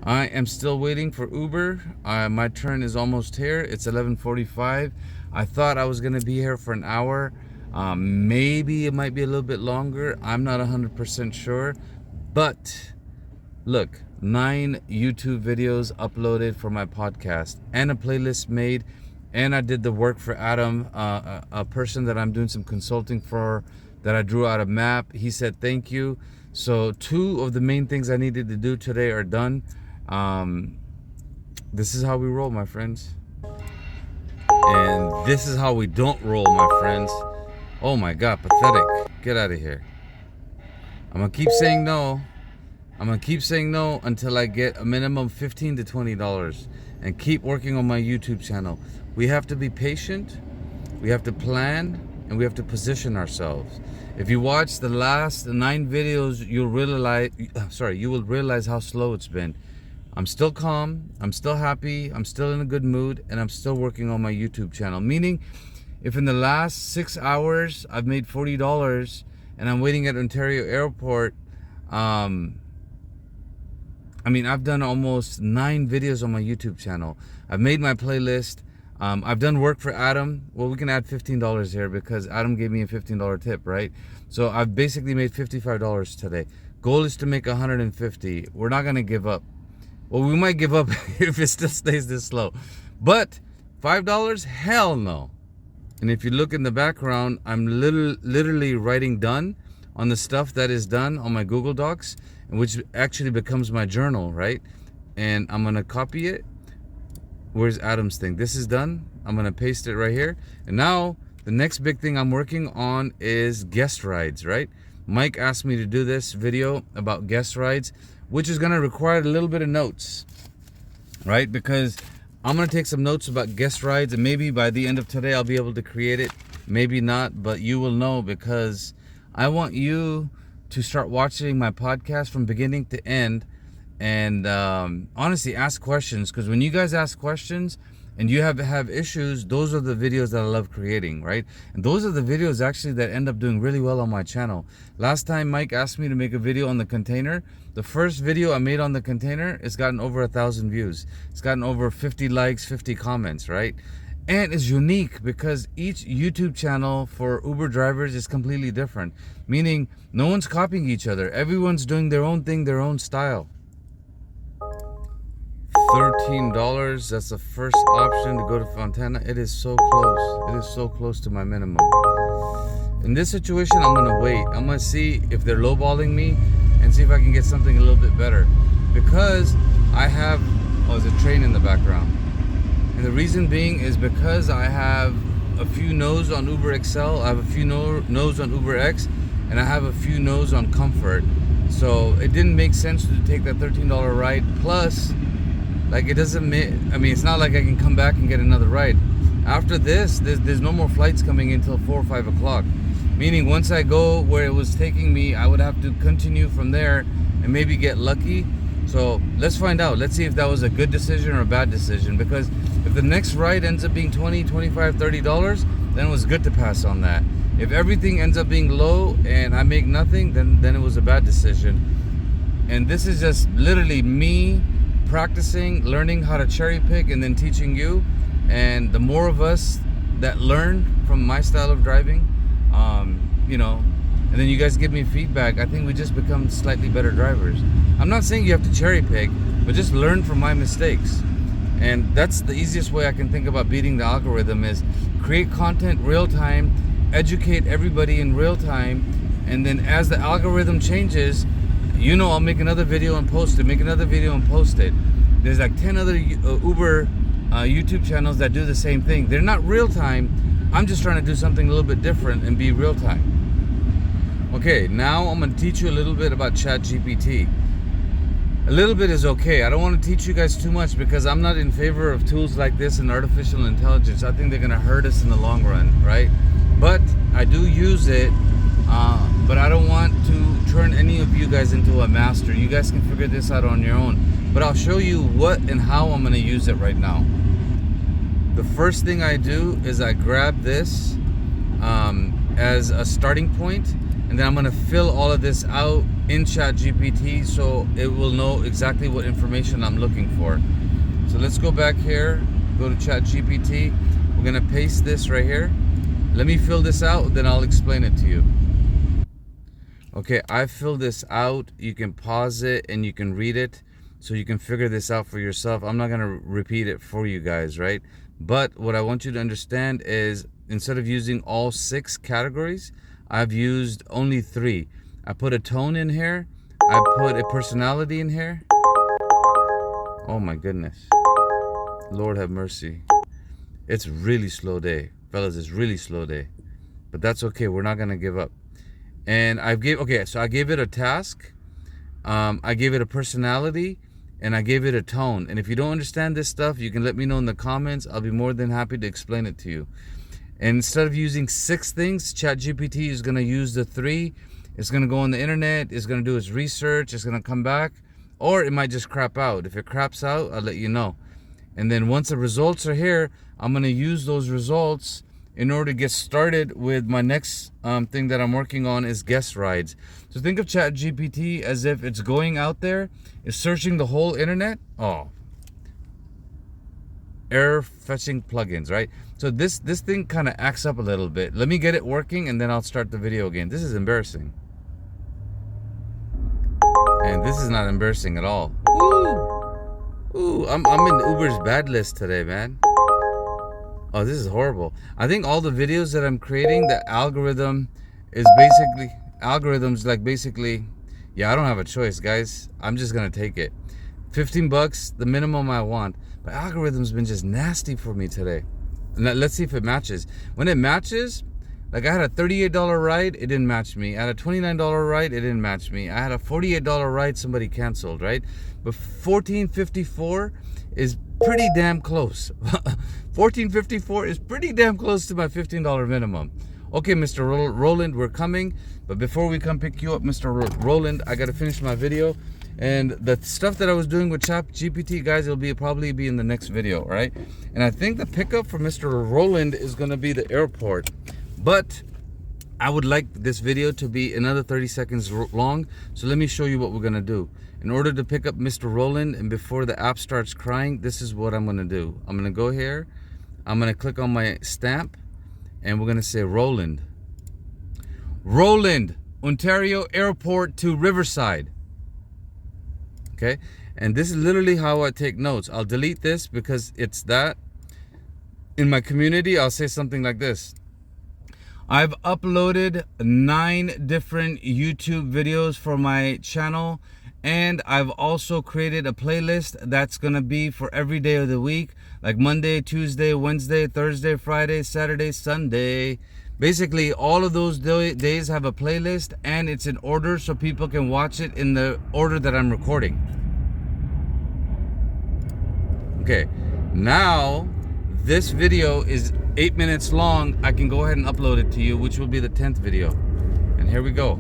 I am still waiting for Uber. My turn is almost here. It's 11:45. I thought I was gonna be here for an hour. Maybe it might be a little bit longer. I'm not 100% sure. But look, 9 YouTube videos uploaded for my podcast and a playlist made. And I did the work for Adam, a person that I'm doing some consulting for, that I drew out a map. He said thank you. So 2 of the main things I needed to do today are done. This is how we roll, my friends. And this is how we don't roll, my friends. Oh my God, pathetic. Get out of here. I'm gonna keep saying no. I'm gonna keep saying no until I get a minimum $15 to $20 and keep working on my YouTube channel. We have to be patient, we have to plan, and we have to position ourselves. If you watch the last 9 videos, you will realize how slow it's been. I'm still calm, I'm still happy, I'm still in a good mood, and I'm still working on my YouTube channel. Meaning, if in the last 6 hours I've made $40 and I'm waiting at Ontario Airport, I've done almost 9 videos on my YouTube channel. I've made my playlist. I've done work for Adam. Well, we can add $15 here because Adam gave me a $15 tip, right? So I've basically made $55 today. Goal is to make $150. We're not gonna give up. Well, we might give up if it still stays this slow. But $5? Hell no. And if you look in the background, I'm literally writing done on the stuff that is done on my Google Docs, which actually becomes my journal, right? And I'm gonna copy it. Where's Adam's thing? This is done. I'm gonna paste it right here. And now the next big thing I'm working on is guest rides, right? Mike asked me to do this video about guest rides, which is gonna require a little bit of notes, right? Because I'm gonna take some notes about guest rides, and maybe by the end of today I'll be able to create it. Maybe not, but you will know, because I want you to start watching my podcast from beginning to end, and honestly ask questions, because when you guys ask questions and you have issues, those are the videos that I love creating, right? And those are the videos actually that end up doing really well on my channel. Last time Mike asked me to make a video on the container, the first video I made on the container, it's gotten over 1,000 views. It's gotten over 50 likes, 50 comments, right? And it's unique because each YouTube channel for Uber drivers is completely different. Meaning, no one's copying each other. Everyone's doing their own thing, their own style. $13, that's the first option to go to Fontana. It is so close. It is so close to my minimum. In this situation, I'm gonna wait. I'm gonna see if they're lowballing me and see if I can get something a little bit better. Because I have, there's a train in the background. And the reason being is because I have a few no's on Uber XL, I have a few no's on Uber X, and I have a few no's on Comfort. So it didn't make sense to take that $13 ride. Plus, like, it doesn't it's not like I can come back and get another ride. After this, there's no more flights coming in until 4 or 5 o'clock. Meaning once I go where it was taking me, I would have to continue from there and maybe get lucky. So let's find out. Let's see if that was a good decision or a bad decision. Because if the next ride ends up being $20, $25, $30, then it was good to pass on that. If everything ends up being low and I make nothing, then it was a bad decision. And this is just literally me practicing, learning how to cherry pick, and then teaching you. And the more of us that learn from my style of driving, and then you guys give me feedback, I think we just become slightly better drivers. I'm not saying you have to cherry pick, but just learn from my mistakes. And that's the easiest way I can think about beating the algorithm, is create content real time, educate everybody in real time, and then as the algorithm changes, I'll make another video and post it, make another video and post it. There's like 10 other Uber YouTube channels that do the same thing. They're not real time. I'm just trying to do something a little bit different and be real time. Okay, now I'm going to teach you a little bit about ChatGPT. A little bit is okay. I don't want to teach you guys too much because I'm not in favor of tools like this and artificial intelligence. I think they're going to hurt us in the long run, right? But I do use it, but I don't want to turn any of you guys into a master. You guys can figure this out on your own. But I'll show you what and how I'm going to use it right now. The first thing I do is I grab this as a starting point, and then I'm gonna fill all of this out in ChatGPT so it will know exactly what information I'm looking for. So let's go back here, go to ChatGPT. We're gonna paste this right here. Let me fill this out, then I'll explain it to you. Okay, I filled this out. You can pause it and you can read it so you can figure this out for yourself. I'm not gonna repeat it for you guys, right? But what I want you to understand is instead of using all 6 categories, I've used only 3. I put a tone in here. I put a personality in here. Oh my goodness. Lord have mercy. It's really slow day. Fellas, it's really slow day. But that's okay. We're not going to give up. And I gave it a task. I gave it a personality. And I gave it a tone. And if you don't understand this stuff, you can let me know in the comments. I'll be more than happy to explain it to you. And instead of using 6 things, ChatGPT is going to use the 3. It's going to go on the internet. It's going to do its research. It's going to come back. Or it might just crap out. If it craps out, I'll let you know. And then once the results are here, I'm going to use those results in order to get started with my next thing that I'm working on is guest rides. So think of ChatGPT as if it's going out there, it's searching the whole internet. Oh, error fetching plugins, right? So this thing kind of acts up a little bit. Let me get it working and then I'll start the video again. This is embarrassing. And this is not embarrassing at all. Ooh, I'm in Uber's bad list today, man. Oh, this is horrible. I think all the videos that I'm creating, the algorithm is basically, yeah, I don't have a choice, guys. I'm just gonna take it. $15, the minimum I want. But algorithm's been just nasty for me today. And let's see if it matches. When it matches, like I had a $38 ride, it didn't match me. I had a $29 ride, it didn't match me. I had a $48 ride, somebody canceled, right? But $14.54 is pretty damn close. $14.54 is pretty damn close to my $15 minimum. Okay, Mr. Roland, we're coming. But before we come pick you up, Mr. Roland, I gotta finish my video. And the stuff that I was doing with ChatGPT, guys, it'll probably be in the next video, right? And I think the pickup for Mr. Roland is gonna be the airport. But I would like this video to be another 30 seconds long. So let me show you what we're gonna do. In order to pick up Mr. Roland and before the app starts crying, this is what I'm gonna do. I'm gonna go here. I'm gonna click on my stamp and we're gonna say Roland. Roland, Ontario Airport to Riverside. Okay, and this is literally how I take notes. I'll delete this because it's that. In my community, I'll say something like this. I've uploaded 9 different YouTube videos for my channel, and I've also created a playlist that's gonna be for every day of the week, like Monday, Tuesday, Wednesday, Thursday, Friday, Saturday, Sunday. Basically, all of those days have a playlist, and it's in order so people can watch it in the order that I'm recording. Okay, now this video is 8 minutes long. I can go ahead and upload it to you, which will be the 10th video. And here we go.